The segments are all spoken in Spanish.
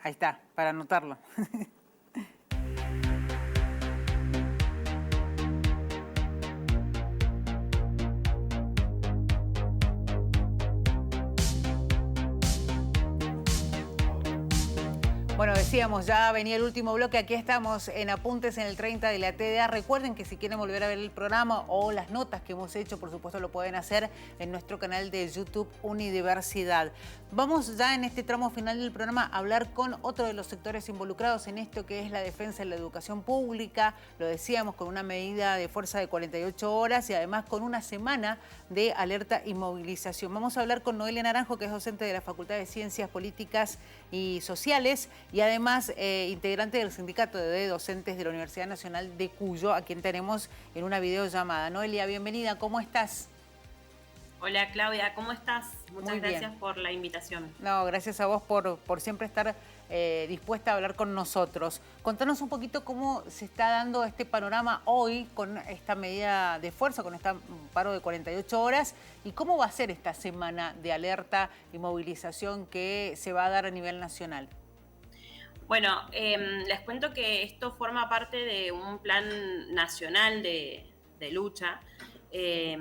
Ahí está, para anotarlo. Bueno, decíamos, ya venía el último bloque, aquí estamos en Apuntes en el 30 de la TDA. Recuerden que si quieren volver a ver el programa o las notas que hemos hecho, por supuesto lo pueden hacer en nuestro canal de YouTube Unidiversidad. Vamos ya en este tramo final del programa a hablar con otro de los sectores involucrados en esto que es la defensa de la educación pública. Lo decíamos, con una medida de fuerza de 48 horas y además con una semana de alerta y movilización. Vamos a hablar con Noelia Naranjo, que es docente de la Facultad de Ciencias Políticas y Sociales y además integrante del sindicato de docentes de la Universidad Nacional de Cuyo, a quien tenemos en una videollamada. Noelia, bienvenida, ¿cómo estás? Hola Claudia, ¿cómo estás? Muchas gracias bien. por la invitación. No, gracias a vos por siempre estar dispuesta a hablar con nosotros. Contanos un poquito cómo se está dando este panorama hoy con esta medida de fuerza, con este paro de 48 horas y cómo va a ser esta semana de alerta y movilización que se va a dar a nivel nacional. Bueno, les cuento que esto forma parte de un plan nacional de lucha, que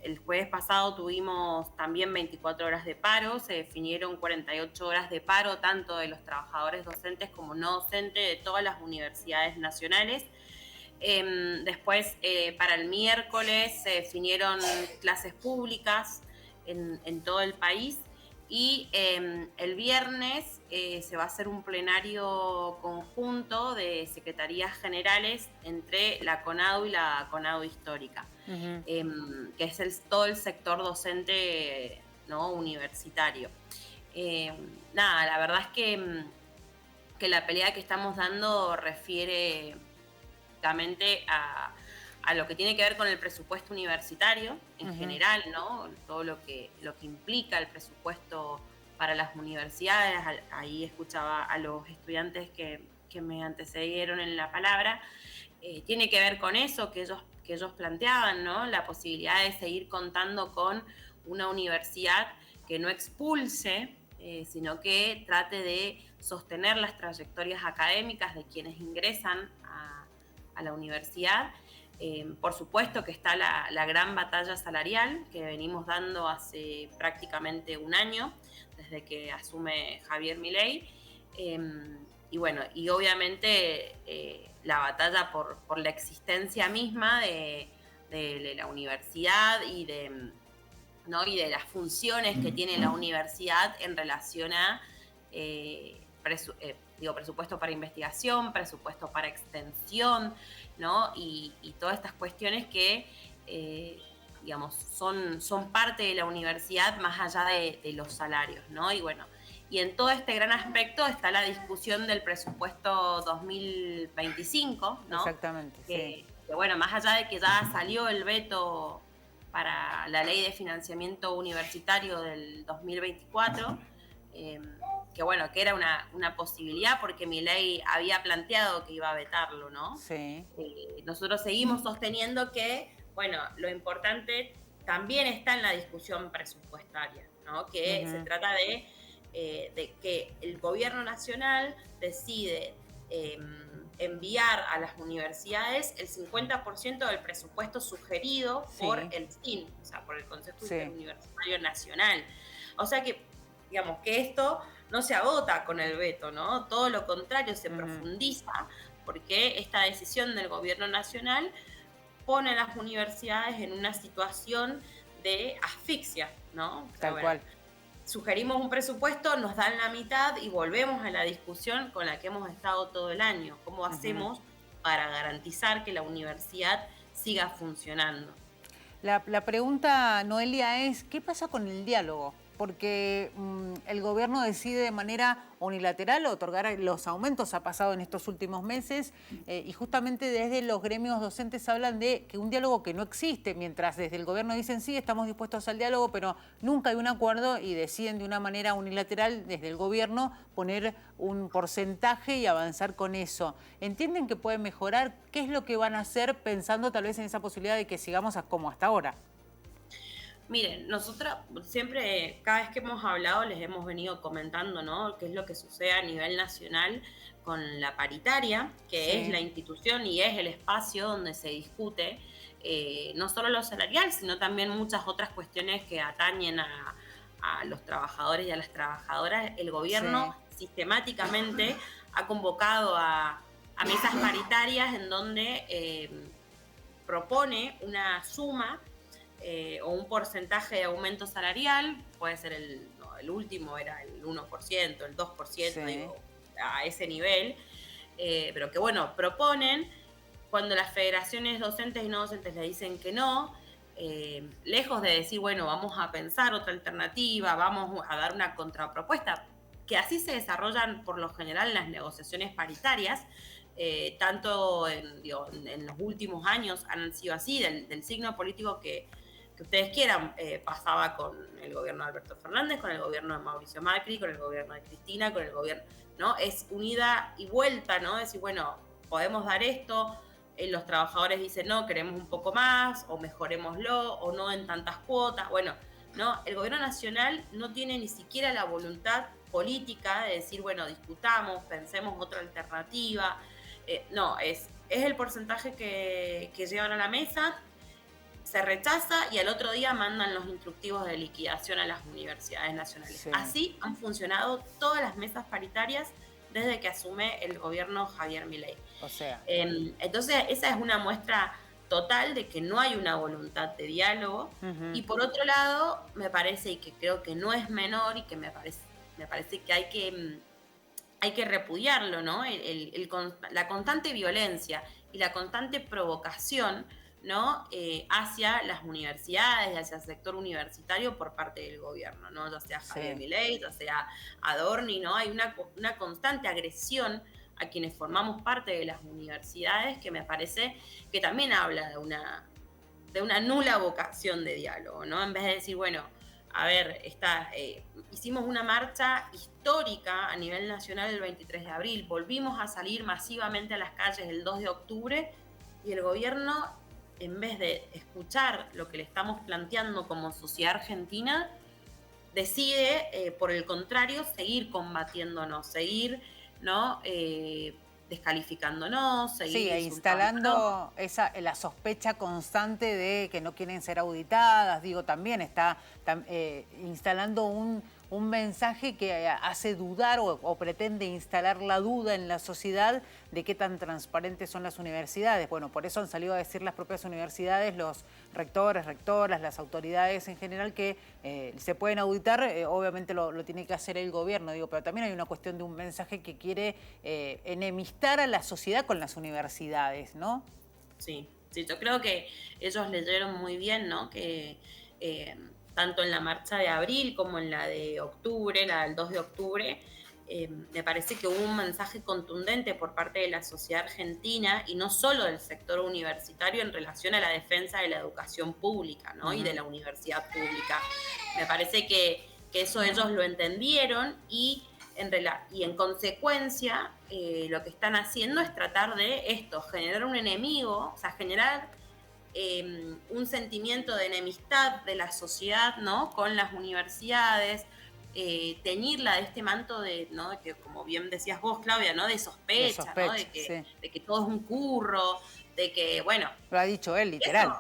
el jueves pasado tuvimos también 24 horas de paro, se definieron 48 horas de paro tanto de los trabajadores docentes como no docentes de todas las universidades nacionales. Después, para el miércoles se definieron clases públicas en todo el país. Y el viernes se va a hacer un plenario conjunto de secretarías generales entre la CONADU y la CONADU histórica, que es todo el sector docente, ¿no?, universitario. La verdad es que la pelea que estamos dando refiere justamente a lo que tiene que ver con el presupuesto universitario en general, ¿no? Todo lo que implica el presupuesto para las universidades. Ahí escuchaba a los estudiantes que me antecedieron en la palabra. Tiene que ver con eso que ellos planteaban, ¿no? La posibilidad de seguir contando con una universidad que no expulse, sino que trate de sostener las trayectorias académicas de quienes ingresan a la universidad. Por supuesto que está la gran batalla salarial que venimos dando hace prácticamente un año, desde que asume Javier Milei. Y bueno, y obviamente la batalla por la existencia misma de la universidad y de las funciones que tiene la universidad en relación a presupuesto para investigación, presupuesto para extensión, ¿no? Y todas estas cuestiones que, son parte de la universidad más allá de los salarios, ¿no? Y bueno, y en todo este gran aspecto está la discusión del presupuesto 2025, ¿no? Exactamente, sí. Que bueno, más allá de que ya salió el veto para la ley de financiamiento universitario del 2024, que era una posibilidad porque Milei había planteado que iba a vetarlo, ¿no? Sí. Nosotros seguimos sosteniendo que, bueno, lo importante también está en la discusión presupuestaria, ¿no? Que se trata de que el gobierno nacional decide enviar a las universidades el 50% del presupuesto sugerido por el CIN, o sea, por el Consejo Interuniversitario Nacional. O sea que, digamos, que esto no se agota con el veto, ¿no? Todo lo contrario, se profundiza, porque esta decisión del gobierno nacional pone a las universidades en una situación de asfixia, ¿no? Tal cual. Sugerimos un presupuesto, nos dan la mitad y volvemos a la discusión con la que hemos estado todo el año. ¿Cómo hacemos para garantizar que la universidad siga funcionando? La pregunta, Noelia, es ¿qué pasa con el diálogo? Porque el gobierno decide de manera unilateral otorgar los aumentos, ha pasado en estos últimos meses, y justamente desde los gremios docentes hablan de que un diálogo que no existe, mientras desde el gobierno dicen sí, estamos dispuestos al diálogo, pero nunca hay un acuerdo y deciden de una manera unilateral desde el gobierno poner un porcentaje y avanzar con eso. ¿Entienden que puede mejorar? ¿Qué es lo que van a hacer pensando tal vez en esa posibilidad de que sigamos como hasta ahora? Miren, nosotros siempre, cada vez que hemos hablado, les hemos venido comentando, ¿no? Qué es lo que sucede a nivel nacional con la paritaria, que es Sí, la institución y es el espacio donde se discute no solo lo salarial, sino también muchas otras cuestiones que atañen a los trabajadores y a las trabajadoras. El gobierno sí, sistemáticamente ha convocado a mesas paritarias en donde propone una suma o un porcentaje de aumento salarial, puede ser el último era el 1%, el 2%, sí. digo, a ese nivel, pero que bueno, proponen, cuando las federaciones docentes y no docentes le dicen que no, lejos de decir, bueno, vamos a pensar otra alternativa, vamos a dar una contrapropuesta, que así se desarrollan por lo general las negociaciones paritarias, tanto en los últimos años han sido así, del signo político que ustedes quieran, pasaba con el gobierno de Alberto Fernández, con el gobierno de Mauricio Macri, con el gobierno de Cristina, con el gobierno, ¿no? Es unida y vuelta, ¿no? Decir, bueno, podemos dar esto, los trabajadores dicen, no, queremos un poco más, o mejorémoslo, o no en tantas cuotas, bueno, ¿no? El gobierno nacional no tiene ni siquiera la voluntad política de decir, bueno, discutamos, pensemos otra alternativa, no, es el porcentaje que llevan a la mesa, se rechaza y al otro día mandan los instructivos de liquidación a las universidades nacionales. Sí. Así han funcionado todas las mesas paritarias desde que asume el gobierno Javier Milei. O sea, Entonces, esa es una muestra total de que no hay una voluntad de diálogo. ujú, Y por otro lado, me parece, y que creo que no es menor, y que me parece que hay que repudiarlo, ¿no? La constante violencia y la constante provocación, ¿no? Hacia las universidades, hacia el sector universitario por parte del gobierno, ¿no? Ya sea Javier sí. Milei, ya sea Adorni, ¿no? Hay una constante agresión a quienes formamos parte de las universidades que me parece que también habla de una nula vocación de diálogo, ¿no? En vez de decir, bueno, a ver, hicimos una marcha histórica a nivel nacional el 23 de abril, volvimos a salir masivamente a las calles el 2 de octubre y el gobierno, en vez de escuchar lo que le estamos planteando como sociedad argentina, decide, por el contrario, seguir combatiéndonos, seguir, ¿no? Descalificándonos, Sí, seguir e insultándonos. instalando la sospecha constante de que no quieren ser auditadas, digo, también está instalando un mensaje que hace dudar o pretende instalar la duda en la sociedad de qué tan transparentes son las universidades. Bueno, por eso han salido a decir las propias universidades, los rectores, rectoras, las autoridades en general que se pueden auditar, obviamente lo tiene que hacer el gobierno, digo, pero también hay una cuestión de un mensaje que quiere enemistar a la sociedad con las universidades, ¿no? Sí, sí, yo creo que ellos leyeron muy bien, ¿no? Que eh, tanto en la marcha de abril como en la de octubre, la del 2 de octubre, me parece que hubo un mensaje contundente por parte de la sociedad argentina y no solo del sector universitario en relación a la defensa de la educación pública, ¿no? Y de Ujú. la universidad pública. Me parece que eso ellos lo entendieron y en consecuencia lo que están haciendo es tratar de esto, generar un enemigo, o sea, generar un sentimiento de enemistad de la sociedad, ¿no? Con las universidades, teñirla de este manto ¿no? De que, como bien decías vos, Claudia, ¿no? De De sospecha, ¿no? sospecha, sí. De que todo es un curro, de que, bueno, Lo ha dicho él, eso, literal.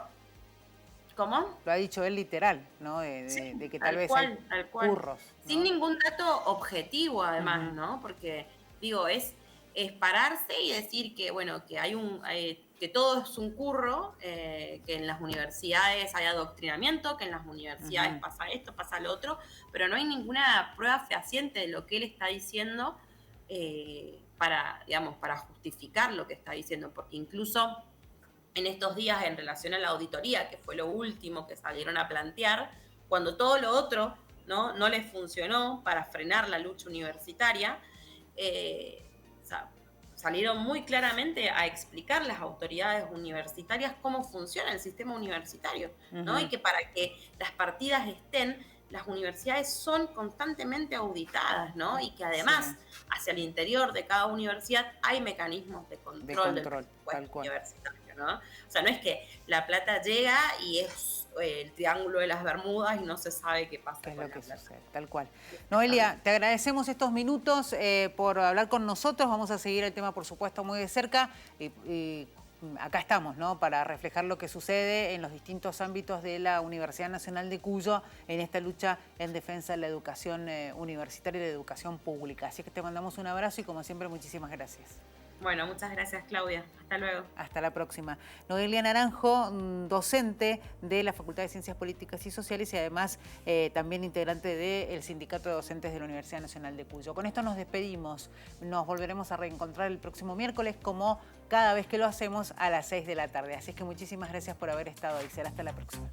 ¿cómo? Lo ha dicho él literal, ¿no? Sí, De que tal tal vez hay cual, tal cual. curros, Sin ¿no? ningún dato objetivo, además, Ujú. ¿no? Porque, digo, es pararse y decir que, bueno, que que todo es un curro, que en las universidades hay adoctrinamiento, que en las universidades Ujú. pasa esto, pasa lo otro, pero no hay ninguna prueba fehaciente de lo que él está diciendo para, digamos, para justificar lo que está diciendo, porque incluso en estos días en relación a la auditoría, que fue lo último que salieron a plantear, cuando todo lo otro no les funcionó para frenar la lucha universitaria, eh, o sea, salieron muy claramente a explicar las autoridades universitarias cómo funciona el sistema universitario, ¿no? Y Ujú. que para que las partidas estén, las universidades son constantemente auditadas, ¿no? Y que Sí, además, hacia el interior de cada universidad hay mecanismos de de control del control, presupuesto tal cual. universitario, ¿no? O sea, no es que la plata llega y es el Triángulo de las Bermudas y no se sabe qué pasa ¿Qué es con lo que la plata. sucede? Tal cual. Noelia, te agradecemos estos minutos por hablar con nosotros. Vamos a seguir el tema, por supuesto, muy de cerca y acá estamos, ¿no? Para reflejar lo que sucede en los distintos ámbitos de la Universidad Nacional de Cuyo en esta lucha en defensa de la educación universitaria y de la educación pública. Así que te mandamos un abrazo y, como siempre, muchísimas gracias. Bueno, muchas gracias, Claudia. Hasta luego. Hasta la próxima. Noelia Naranjo, docente de la Facultad de Ciencias Políticas y Sociales y además también integrante del Sindicato de Docentes de la Universidad Nacional de Cuyo. Con esto nos despedimos. Nos volveremos a reencontrar el próximo miércoles, como cada vez que lo hacemos, a las 6 de la tarde. Así es que muchísimas gracias por haber estado ahí. Será hasta la próxima.